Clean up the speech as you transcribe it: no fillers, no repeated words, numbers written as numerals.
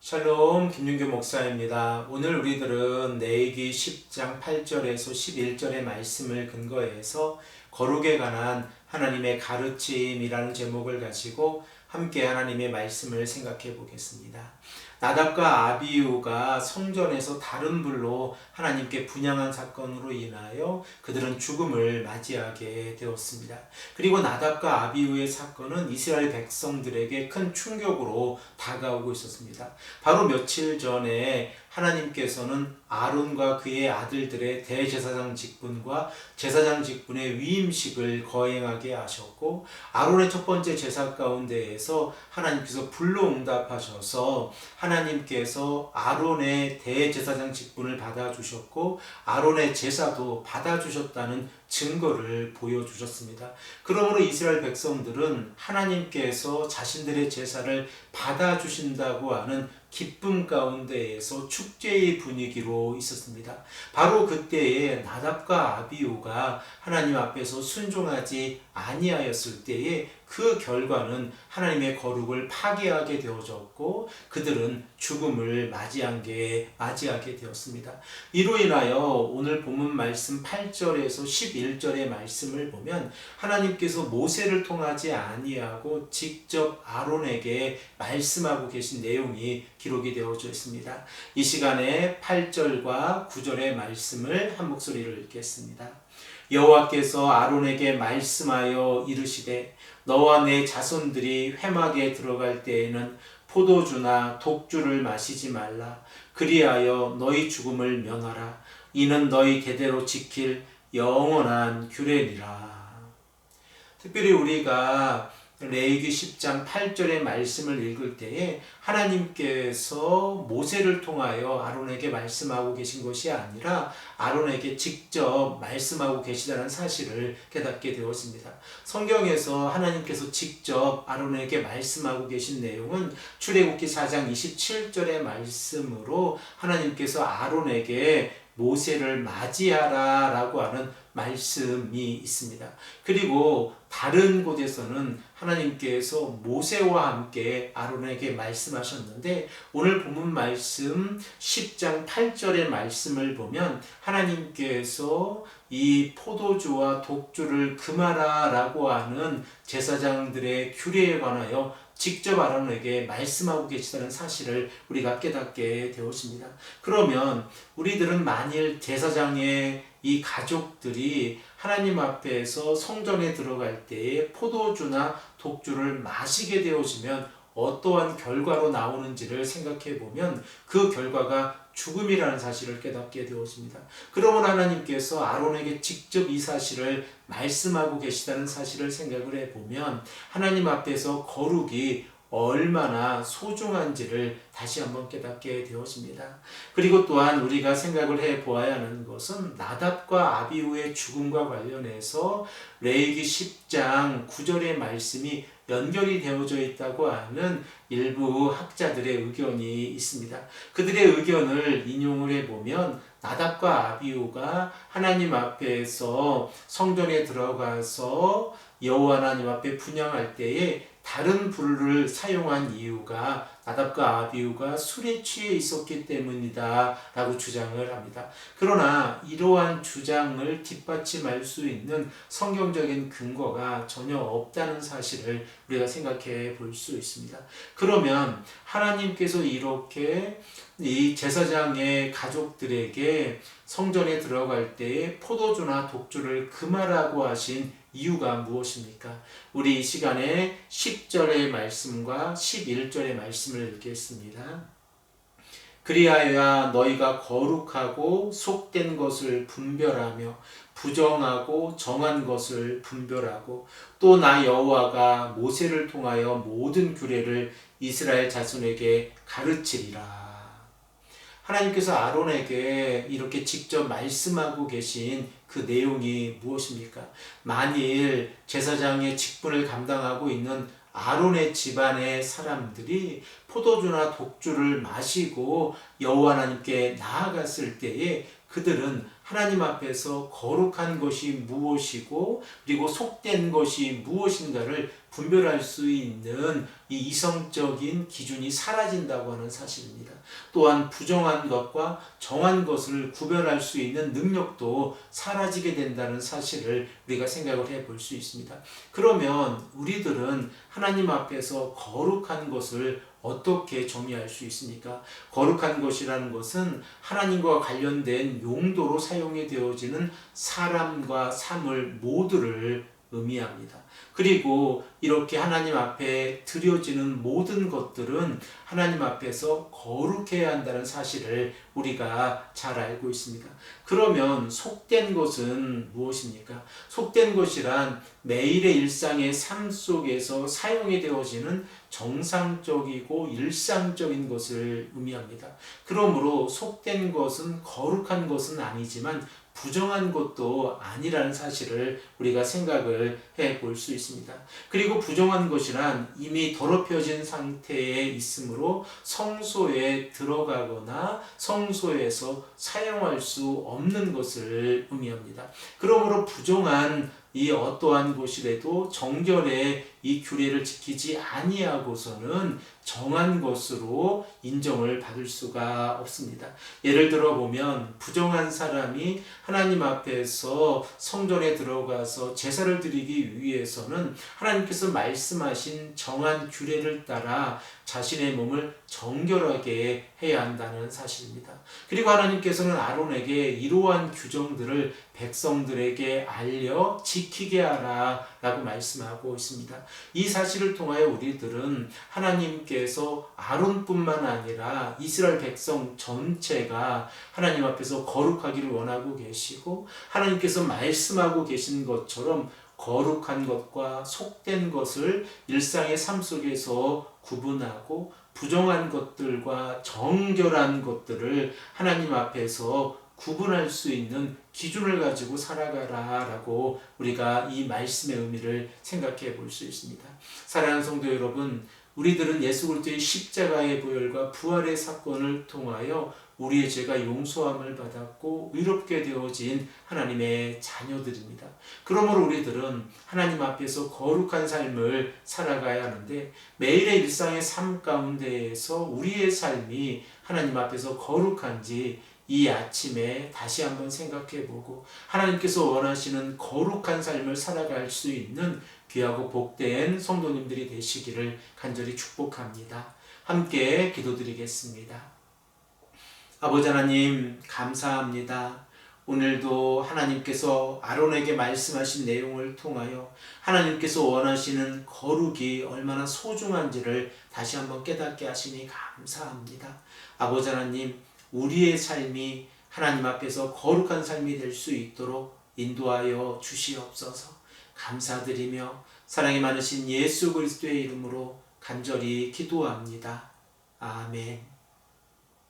샬롬 김윤규 목사입니다. 오늘 우리들은 레위기 10장 8절에서 11절의 말씀을 근거해서 거룩에 관한 하나님의 가르침이라는 제목을 가지고 함께 하나님의 말씀을 생각해 보겠습니다. 나답과 아비후가 성전에서 다른 불로 하나님께 분향한 사건으로 인하여 그들은 죽음을 맞이하게 되었습니다. 그리고 나답과 아비후의 사건은 이스라엘 백성들에게 큰 충격으로 다가오고 있었습니다. 바로 며칠 전에 하나님께서는 아론과 그의 아들들의 대제사장 직분과 제사장 직분의 위임식을 거행하게 하셨고, 아론의 첫 번째 제사 가운데에서 하나님께서 불로 응답하셔서 하나님께서 아론의 대제사장 직분을 받아주셨고 아론의 제사도 받아주셨다는 증거를 보여주셨습니다. 그러므로 이스라엘 백성들은 하나님께서 자신들의 제사를 받아주신다고 하는 기쁨 가운데에서 축제의 분위기로 있었습니다. 바로 그때에 나답과 아비후가 하나님 앞에서 순종하지 아니하였을 때에 그 결과는 하나님의 거룩을 파괴하게 되어졌고 그들은 죽음을 맞이하게 되었습니다. 이로 인하여 오늘 본문 말씀 8절에서 11절의 말씀을 보면 하나님께서 모세를 통하지 아니하고 직접 아론에게 말씀하고 계신 내용이 기록이 되어져 있습니다. 이 시간에 8절과 9절의 말씀을 한 목소리로 읽겠습니다. 여호와께서 아론에게 말씀하여 이르시되 너와 내 자손들이 회막에 들어갈 때에는 포도주나 독주를 마시지 말라. 그리하여 너희 죽음을 면하라. 이는 너희 대대로 지킬 영원한 규례니라. 특별히 우리가 레위기 10장 8절의 말씀을 읽을 때에 하나님께서 모세를 통하여 아론에게 말씀하고 계신 것이 아니라 아론에게 직접 말씀하고 계시다는 사실을 깨닫게 되었습니다. 성경에서 하나님께서 직접 아론에게 말씀하고 계신 내용은 출애굽기 4장 27절의 말씀으로 하나님께서 아론에게 모세를 맞이하라 라고 하는 말씀이 있습니다. 그리고 다른 곳에서는 하나님께서 모세와 함께 아론에게 말씀하셨는데 오늘 본문 말씀 10장 8절의 말씀을 보면 하나님께서 이 포도주와 독주를 금하라 라고 하는 제사장들의 규례에 관하여 직접 아론에게 말씀하고 계시다는 사실을 우리가 깨닫게 되었습니다. 그러면 우리들은 만일 제사장의 이 가족들이 하나님 앞에서 성전에 들어갈 때에 포도주나 독주를 마시게 되어지면 어떠한 결과로 나오는지를 생각해 보면 그 결과가 죽음이라는 사실을 깨닫게 되었습니다. 그러면 하나님께서 아론에게 직접 이 사실을 말씀하고 계시다는 사실을 생각을 해보면 하나님 앞에서 거룩이 얼마나 소중한지를 다시 한번 깨닫게 되었습니다. 그리고 또한 우리가 생각을 해보아야 하는 것은 나답과 아비후의 죽음과 관련해서 레위기 10장 9절의 말씀이 연결이 되어져 있다고 하는 일부 학자들의 의견이 있습니다. 그들의 의견을 인용을 해보면 나답과 아비후가 하나님 앞에서 성전에 들어가서 여호와 하나님 앞에 분향할 때에 다른 불을 사용한 이유가 나답과 아비후가 술에 취해 있었기 때문이다 라고 주장을 합니다. 그러나 이러한 주장을 뒷받침할 수 있는 성경적인 근거가 전혀 없다는 사실을 우리가 생각해 볼 수 있습니다. 그러면 하나님께서 이렇게 이 제사장의 가족들에게 성전에 들어갈 때에 포도주나 독주를 금하라고 하신 이유가 무엇입니까? 우리 이 시간에 10절의 말씀과 11절의 말씀을 읽겠습니다. 그리하여야 너희가 거룩하고 속된 것을 분별하며 부정하고 정한 것을 분별하고 또 나 여호와가 모세를 통하여 모든 규례를 이스라엘 자손에게 가르치리라. 하나님께서 아론에게 이렇게 직접 말씀하고 계신 그 내용이 무엇입니까? 만일 제사장의 직분을 감당하고 있는 아론의 집안의 사람들이 포도주나 독주를 마시고 여호와 하나님께 나아갔을 때에 그들은 하나님 앞에서 거룩한 것이 무엇이고 그리고 속된 것이 무엇인가를 분별할 수 있는 이 이성적인 기준이 사라진다고 하는 사실입니다. 또한 부정한 것과 정한 것을 구별할 수 있는 능력도 사라지게 된다는 사실을 우리가 생각을 해볼 수 있습니다. 그러면 우리들은 하나님 앞에서 거룩한 것을 어떻게 정의할 수 있습니까? 거룩한 것이라는 것은 하나님과 관련된 용도로 사용이 되어지는 사람과 사물 모두를 의미합니다. 그리고 이렇게 하나님 앞에 드려지는 모든 것들은 하나님 앞에서 거룩해야 한다는 사실을 우리가 잘 알고 있습니다. 그러면 속된 것은 무엇입니까? 속된 것이란 매일의 일상의 삶 속에서 사용이 되어지는 정상적이고 일상적인 것을 의미합니다. 그러므로 속된 것은 거룩한 것은 아니지만 부정한 것도 아니라는 사실을 우리가 생각을 해 볼 수 있습니다. 그리고 부정한 것이란 이미 더럽혀진 상태에 있으므로 성소에 들어가거나 성소에서 사용할 수 없는 것을 의미합니다. 그러므로 부정한 이 어떠한 것이라도 정결의 이 규례를 지키지 아니하고서는 정한 것으로 인정을 받을 수가 없습니다. 예를 들어 보면 부정한 사람이 하나님 앞에서 성전에 들어가서 제사를 드리기 위해서는 하나님께서 말씀하신 정한 규례를 따라 자신의 몸을 정결하게 해야 한다는 사실입니다. 그리고 하나님께서는 아론에게 이러한 규정들을 백성들에게 알려 지키게 하라 라고 말씀하고 있습니다. 이 사실을 통하여 우리들은 하나님께서 아론뿐만 아니라 이스라엘 백성 전체가 하나님 앞에서 거룩하기를 원하고 계시고 하나님께서 말씀하고 계신 것처럼 거룩한 것과 속된 것을 일상의 삶 속에서 구분하고 부정한 것들과 정결한 것들을 하나님 앞에서 구분할 수 있는 기준을 가지고 살아가라 라고 우리가 이 말씀의 의미를 생각해 볼 수 있습니다. 사랑하는 성도 여러분, 우리들은 예수 그리스도의 십자가의 보혈과 부활의 사건을 통하여 우리의 죄가 용서함을 받았고 의롭게 되어진 하나님의 자녀들입니다. 그러므로 우리들은 하나님 앞에서 거룩한 삶을 살아가야 하는데 매일의 일상의 삶 가운데에서 우리의 삶이 하나님 앞에서 거룩한지 이 아침에 다시 한번 생각해보고 하나님께서 원하시는 거룩한 삶을 살아갈 수 있는 귀하고 복된 성도님들이 되시기를 간절히 축복합니다. 함께 기도드리겠습니다. 아버지 하나님 감사합니다. 오늘도 하나님께서 아론에게 말씀하신 내용을 통하여 하나님께서 원하시는 거룩이 얼마나 소중한지를 다시 한번 깨닫게 하시니 감사합니다. 아버지 하나님, 우리의 삶이 하나님 앞에서 거룩한 삶이 될 수 있도록 인도하여 주시옵소서. 감사드리며 사랑이 많으신 예수 그리스도의 이름으로 간절히 기도합니다. 아멘.